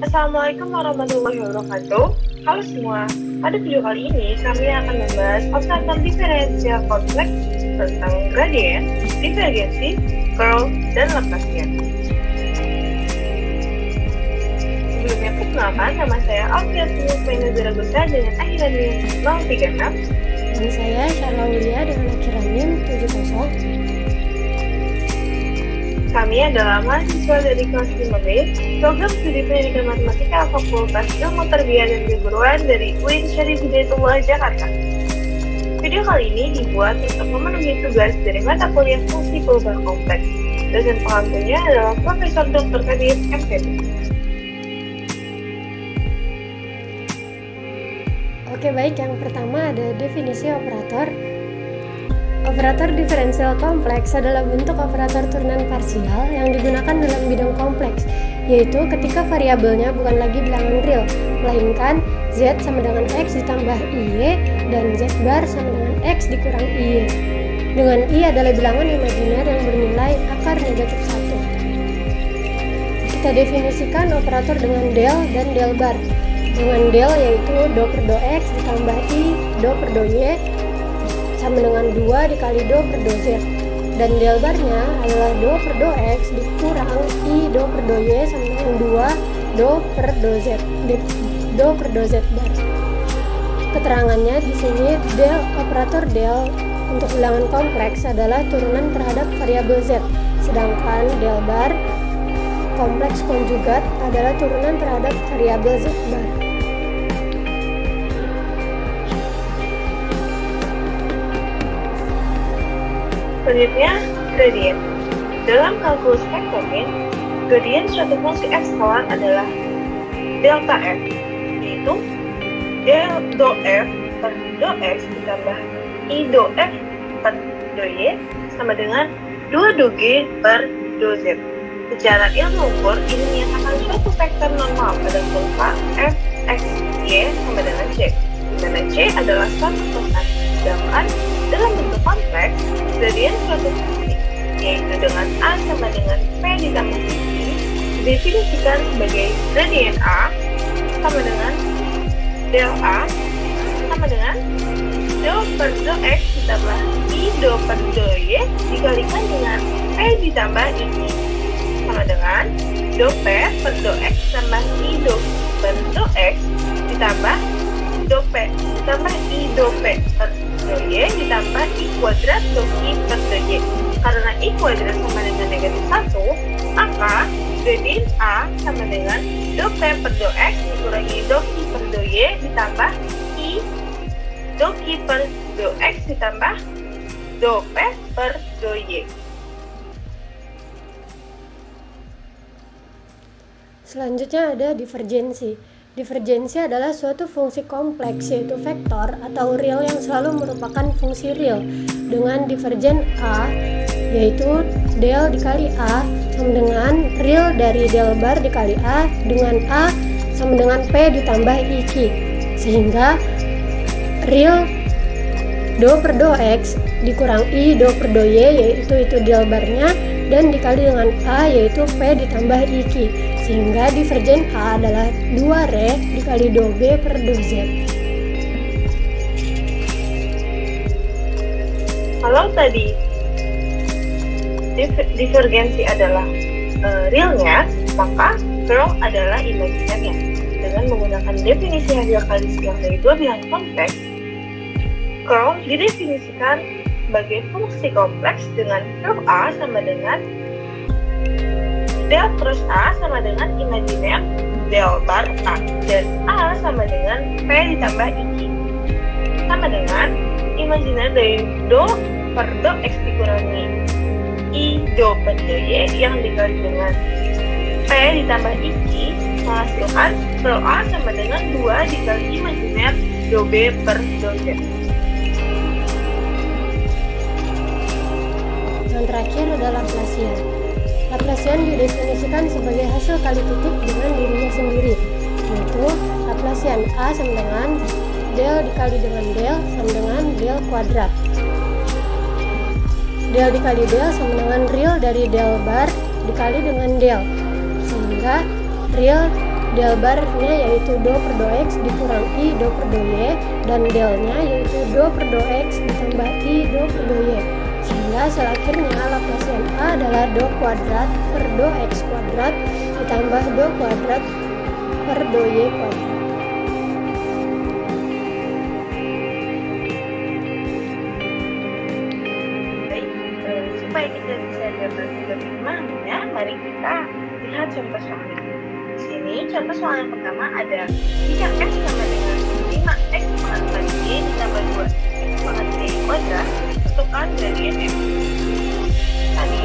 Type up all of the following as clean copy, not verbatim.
Assalamualaikum warahmatullahi wabarakatuh. Halo semua, pada video kali ini kami akan membahas operator diferensial kompleks tentang gradien, divergensi, curl, dan Laplacian. Sebelumnya perkenalkan, nama saya Alfiat Nurul Zaragoza dengan akhiran NIM 036. Dan saya Syarla Aulia dengan akhiran NIM 70. Kami adalah mahasiswa dari kelas 5B, program studi pendidikan matematika Fakultas Ilmu Tarbiyah dan Keguruan dari UIN Syarif Hidayatullah Jakarta. Video kali ini dibuat untuk memenuhi tugas dari mata kuliah fungsi perubahan kompleks. Dosen pengampunya adalah Profesor Dr. Kadir MPD. Oke, baik, yang pertama ada definisi operator. Operator diferensial kompleks adalah bentuk operator turunan parsial yang digunakan dalam bidang kompleks, yaitu ketika variabelnya bukan lagi bilangan real, melainkan z sama dengan x ditambah iy dan z bar sama dengan x dikurang iy. Dengan i adalah bilangan imajiner yang bernilai akar negatif 1. Kita definisikan operator dengan del dan del bar. Dengan del yaitu do per do x ditambah i do per do y sama dengan 2 dikali do per do z, dan del barnya adalah do per do x dikurang i do per do y sama dengan 2 do per do z bar. Keterangannya di sini operator del untuk bilangan kompleks adalah turunan terhadap variabel z, sedangkan del bar kompleks konjugat adalah turunan terhadap variabel z bar. Selanjutnya, gradien. Dalam kalkulus vektorin, gradien suatu fungsi f skalar adalah delta f, yaitu del do f per do x ditambah i do f per do y sama dengan 2 do g per do z. Secara ilmu ukur, ini menyatakan suatu vektor normal pada kurva f x y sama dengan c, di mana c adalah suatu konstan. Sedangkan dalam bentuk kompleks, gradien suatu fungsi, yaitu dengan a sama dengan p ditambah i, didefinisikan sebagai gradien a sama dengan del a sama dengan do per do x ditambah i do per do y dikalikan dengan p ditambah i sama dengan do p per do x tambah i do per do x ditambah do p ditambah i do p per do y ditambah i kuadrat do i per do y. Karena i kuadrat sama dengan negatif 1, maka gradien a sama dengan do p per do x dikurangi do i per do y ditambah i do i per do x ditambah do p per do y. Selanjutnya ada divergensi. Divergensi adalah suatu fungsi kompleks, yaitu vektor atau real yang selalu merupakan fungsi real dengan divergen a, yaitu del dikali a sama dengan real dari del bar dikali a dengan a sama dengan p ditambah ik, sehingga real do per do x dikurang i do per do y yaitu del barnya dan dikali dengan a yaitu p ditambah ik, sehingga divergen a adalah 2 re dikali do b per do z. Kalau tadi divergensi adalah realnya, maka curl adalah imajinernya. Dengan menggunakan definisi hasil kali silang dari dua bilangan kompleks, curl didefinisikan sebagai fungsi kompleks dengan curl a sama dengan del cross a sama dengan imajiner del bar a, dan a sama dengan p ditambah ik sama dengan imajiner dari do per do x dikurangi i do per do y yang dikali dengan p ditambah ik menghasilkan curl a sama dengan 2 dikali imajiner do b per do z. Yang terakhir adalah Laplacian. Laplacian didefinisikan sebagai hasil kali titik dengan dirinya sendiri, yaitu Laplacian a sama dengan del dikali dengan del sama dengan del kuadrat. Del dikali del sama dengan real dari del bar dikali dengan del, sehingga real del barnya yaitu do per do x dikurang i do per do y, dan delnya yaitu do per do x ditambah i do per do y. Sehingga hasil akhirnya Laplacian A adalah do kuadrat per do x kuadrat ditambah do kuadrat per do y kuadrat. Supaya kita bisa dapat lebih pemahamannya, mari kita lihat contoh soalnya. Di sini contoh soal yang pertama ada jika x sama dengan 5x pangkat 4y ditambah 2x pangkat 3y kuadrat, tentukan gradien f. Tadi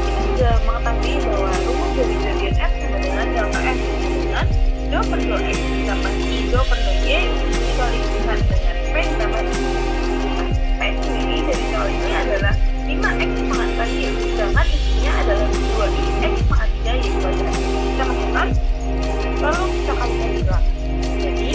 kita sudah mengetahui bahwa rumus dari gradien f sama dengan delta f dengan do per do x ditambah i do per do y dikalikan dengan p ditambah i. P sendiri dari soal ini adalah 5x pangkat 4y, sedangkan isinya adalah 2x pangkat 3y kuadrat. Kita masukkan, lalu kita kalikan juga. Jadi,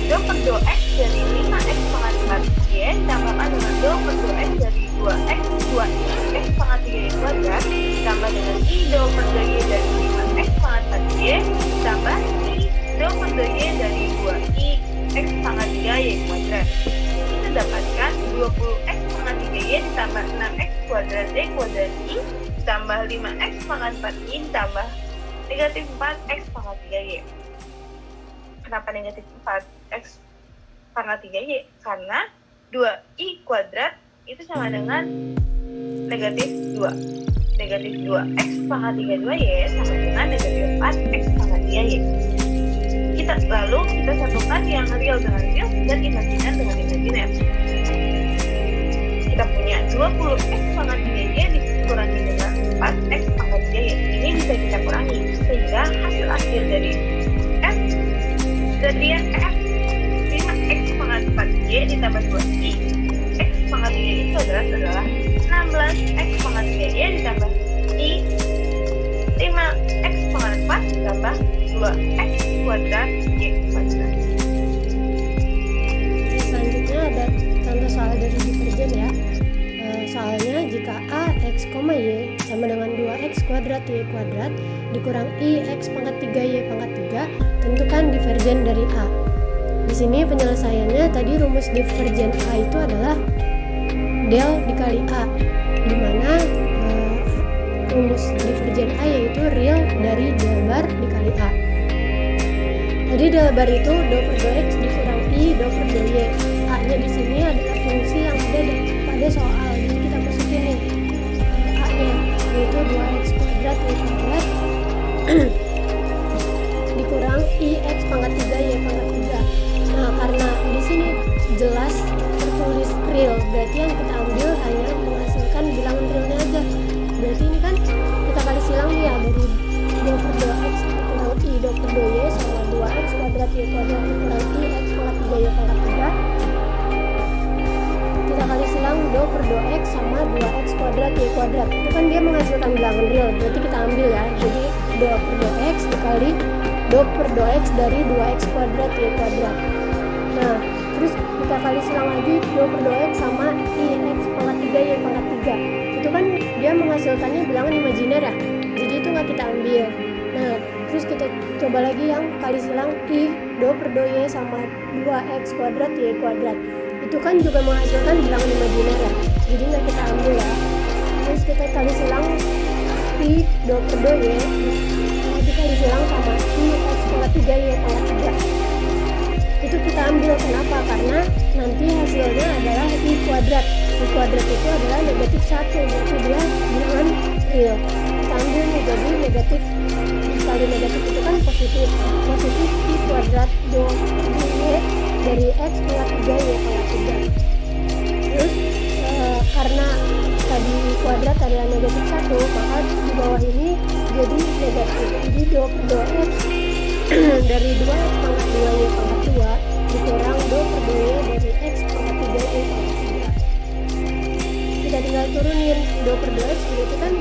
do per do x dari 5x pangkat 4y ditambahkan dengan do per do x dari 2x 2x pangkat 3y kuadrat ditambah dengan i do per do y dari 5x pangkat 4y ditambah i do per do y dari 2x pangkat 3y kuadrat. Kita dapatkan 20x pangkat 3y ditambah 6x kuadrat y kuadrat i ditambah 5x pangkat 4y ditambah negatif 4x pangkat 3y. Kenapa negatif 4x pangkat 3y? Karena 2i kuadrat itu sama dengan negatif 2. Negatif 2x pangkat 32y sama dengan negatif 4x pangkat 3y. Lalu kita satukan yang real dengan real dan imajiner dengan imajiner. Kita punya 20x pangkat 3y dikurangi dengan 4x pangkat 3y. Ini bisa kita kurangi sehingga hasil akhir dari f gradien f 5x pangkat 4y ditambah 2i x pangkat 3y kuadrat adalah 16x pangkat 3y ditambah i 5x pangkat 4 ditambah 2x kuadrat y kuadrat. Selanjutnya ada contoh soal dari divergen ya. Soalnya jika a x, y sama dengan 2x kuadrat y kuadrat dikurang i x pangkat 3y pangkat 3, tentukan divergen dari a. Di sini penyelesaiannya tadi rumus divergen a itu adalah del dikali a, di mana rumus divergen a yaitu real dari del bar dikali a. Jadi del bar itu do per do x dikurang i do per do y. A-nya di sini adalah fungsi yang ada pada soal. Jadi kita masukin nih A-nya yaitu 2x kuadrat y kuadrat dikurang i x pangkat 3y pangkat 3. Nah, karena di sini jelas tertulis real, berarti yang kita ambil hanya menghasilkan bilangan realnya aja. Berarti ini kan kita kali silang ya, dari do per do x dikurang i do per do y sama 2x kuadrat y kuadrat dikurang i x pangkat 3y pangkat 3. Kita kali silang do per do x sama 2x kuadrat y kuadrat. Itu kan dia menghasilkan bilangan real, berarti kita ambil ya. Jadi do per do x dikali do per do x dari 2x kuadrat y kuadrat. Nah, terus kita kali silang lagi do per do x sama i x pangkat 3y pangkat 3. Itu kan dia menghasilkannya bilangan imajiner ya, jadi itu nggak kita ambil. Nah, terus kita coba lagi yang kali silang i do per do y sama 2x kuadrat y kuadrat. Itu kan juga menghasilkan bilangan imajiner ya, jadi nggak kita ambil ya. Terus kita kali silang i do per do y dikali silang sama i x pangkat 3y pangkat 3. Itu kita ambil, kenapa? Karena nanti hasilnya adalah i kuadrat. I kuadrat itu adalah negatif 1, berarti dia bilangan real. Kita ambil nih, jadi negatif kali negatif itu kan positif. Positif i kuadrat do y dari x pangkat 3y pangkat 3. Terus karena tadi i kuadrat adalah negatif 1, maka di bawah ini jadi negatif. Jadi do per do x dari 2x pangkat 2y pangkat 2 dikurang do per do y dari x pangkat 3y pangkat 3. Kita tinggal turunin do per do x, berarti kan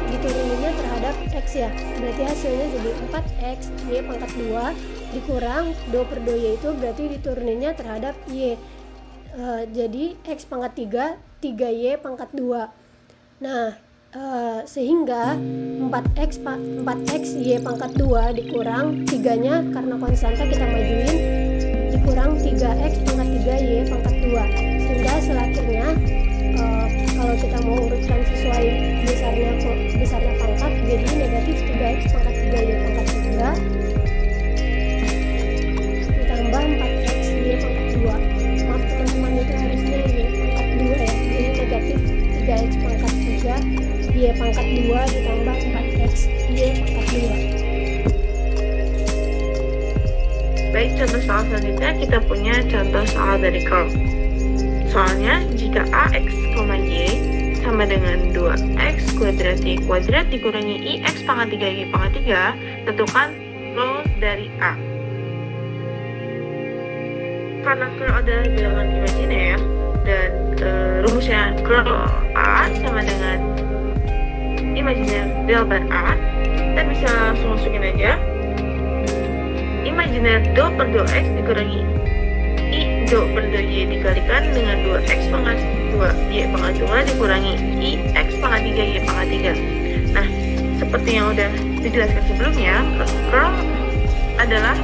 dituruninnya terhadap x ya. Berarti hasilnya jadi 4x y pangkat 2 dikurang do per do y itu berarti dituruninnya terhadap y. Jadi x pangkat 3 3y pangkat 2. Nah, sehingga 4x y pangkat 2 dikurang 3-nya karena konstanta kita majuin dikurang 3x pangkat 3 y pangkat 2, sehingga hasil akhirnya kalau kita mau urutkan sesuai besarnya pangkat jadi negatif 3x pangkat 3 y pangkat 3 ditambah 4x y pangkat 2. Maaf teman-teman, itu harusnya y pangkat 2 ya, jadi negatif 3x pangkat 3 y pangkat 2 ditambah 4x y pangkat 2. Baik, contoh soal selanjutnya kita punya contoh soal dari curl. Soalnya, jika ax, y sama dengan 2x kuadrat y kuadrat dikurangi ix pangkat 3 y pangkat 3, tentukan curl dari a. Karena curl adalah bilangan imajiner dan rumusnya curl a sama dengan imajiner del bar a, kita bisa langsung masukin aja imajiner do per 2x dikurangi i do per 2y dikalikan dengan 2x pangkat 2 y pangkat 2 dikurangi i x pangkat 3 y pangkat 3. Nah, seperti yang udah dijelaskan sebelumnya, curl adalah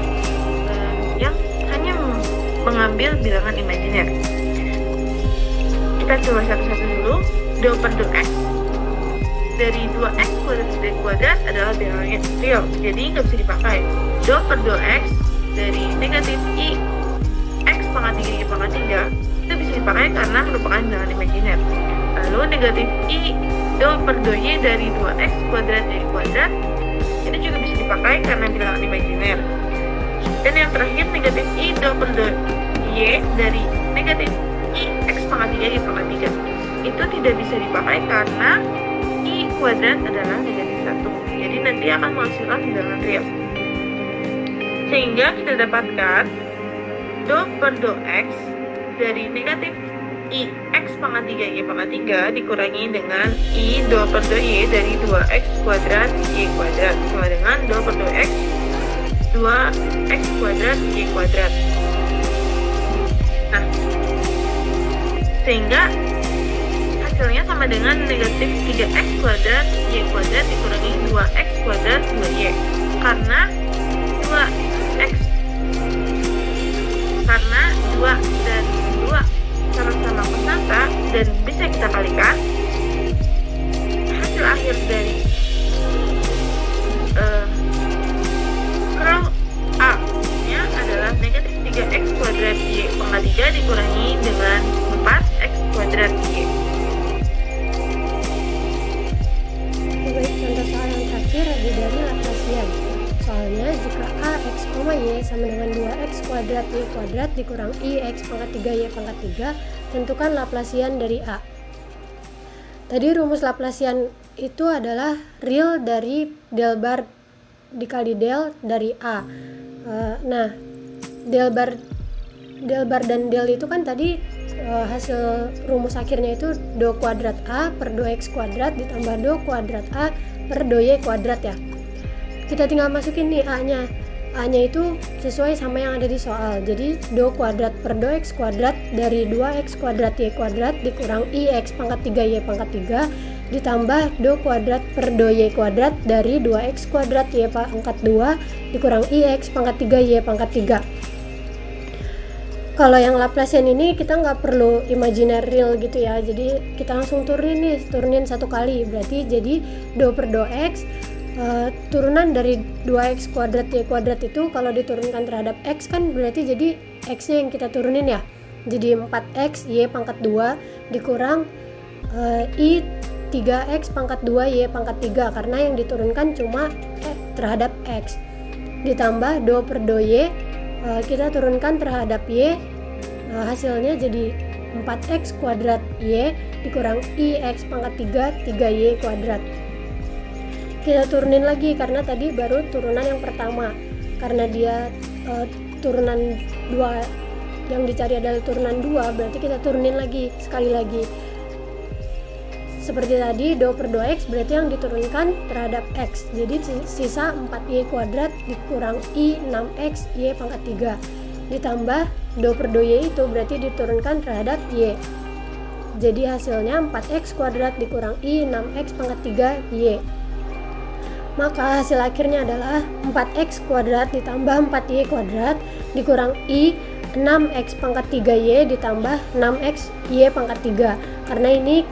yang hanya mengambil bilangan imajiner. Kita coba satu-satu dulu. Do per 2x dari 2x kuadrat dari kuadrat adalah bilangan real, jadi nggak bisa dipakai. Do per 2x dari negatif i x pangkat 3 y pangkat 3 itu bisa dipakai karena merupakan bilangan imajiner. Lalu negatif i do per 2y dari 2x kuadrat dari kuadrat itu juga bisa dipakai karena bilangan imajiner. Dan yang terakhir negatif i do per 2y dari negatif i x pangkat 3 y pangkat 3 itu tidak bisa dipakai karena i kuadrat adalah negatif 1, jadi nanti akan menghasilkan bilangan real. Sehingga kita dapatkan do per 2x dari negatif i x pangkat 3 y pangkat 3 dikurangi dengan i do per 2y dari 2x kuadrat y kuadrat sama dengan do per 2x 2x kuadrat y kuadrat. Nah, sehingga hasilnya sama dengan negatif 3x kuadrat y kuadrat dikurangi 2x kuadrat 2y, karena 2 dan 2 sama-sama konstanta dan bisa kita kalikan, hasil akhir dari curl a nya adalah negatif 3x kuadrat y pangkat 3 dikurangi dengan 4x kuadrat y. Baik, contoh soal yang terakhir ada dari Laplacian. Soalnya jika ax, y sama dengan 2x kuadrat y kuadrat dikurang ix pangkat 3 y pangkat 3, tentukan Laplacian dari a. Tadi rumus Laplacian itu adalah real dari del bar dikali del dari a. Nah, del bar dan del itu kan tadi hasil rumus akhirnya itu do kuadrat a per do x kuadrat ditambah do kuadrat a per do y kuadrat ya. Kita tinggal masukin nih a-nya itu sesuai sama yang ada di soal. Jadi do kuadrat per do x kuadrat dari 2x kuadrat y kuadrat dikurang ix pangkat 3 y pangkat 3 ditambah do kuadrat per do y kuadrat dari 2x kuadrat y pangkat 2 dikurang ix pangkat 3 y pangkat 3. Kalau yang Laplacian ini kita nggak perlu imaginary real gitu ya, jadi kita langsung turunin satu kali, berarti jadi do per do x turunan dari 2x kuadrat y kuadrat itu kalau diturunkan terhadap x kan berarti jadi x nya yang kita turunin ya, jadi 4x y pangkat 2 dikurang i 3x pangkat 2 y pangkat 3 karena yang diturunkan cuma terhadap x, ditambah do per do y kita turunkan terhadap y, hasilnya jadi 4x kuadrat y dikurang ix pangkat 3 3y kuadrat. Kita turunin lagi karena tadi baru turunan yang pertama, karena dia turunan 2 yang dicari adalah turunan 2, berarti kita turunin lagi sekali lagi seperti tadi, do per 2x berarti yang diturunkan terhadap x, jadi sisa 4y kuadrat dikurang i 6x y pangkat 3 ditambah do per do y itu berarti diturunkan terhadap y. Jadi hasilnya 4x kuadrat dikurang I 6x pangkat 3y. Maka hasil akhirnya adalah 4x kuadrat ditambah 4y kuadrat dikurang I 6x pangkat 3y ditambah 6x y pangkat 3. Karena ini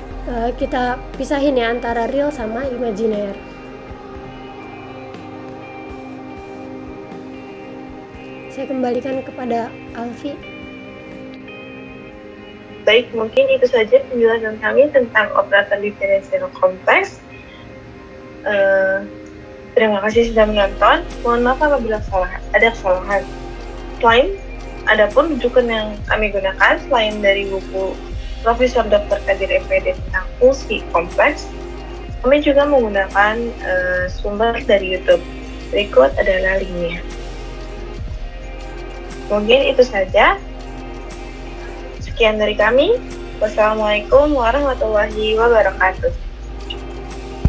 kita pisahin ya antara real sama imajiner. Saya kembalikan kepada Alfi. Baik, mungkin itu saja penjelasan kami tentang operator diferensial kompleks. Terima kasih sudah menonton. Mohon maaf apabila ada kesalahan. Adapun rujukan yang kami gunakan selain dari buku Profesor Dr. Kadir MPD tentang fungsi kompleks, kami juga menggunakan sumber dari YouTube. Berikut adalah linknya. Mungkin itu saja. Sekian dari kami. Wassalamualaikum warahmatullahi wabarakatuh.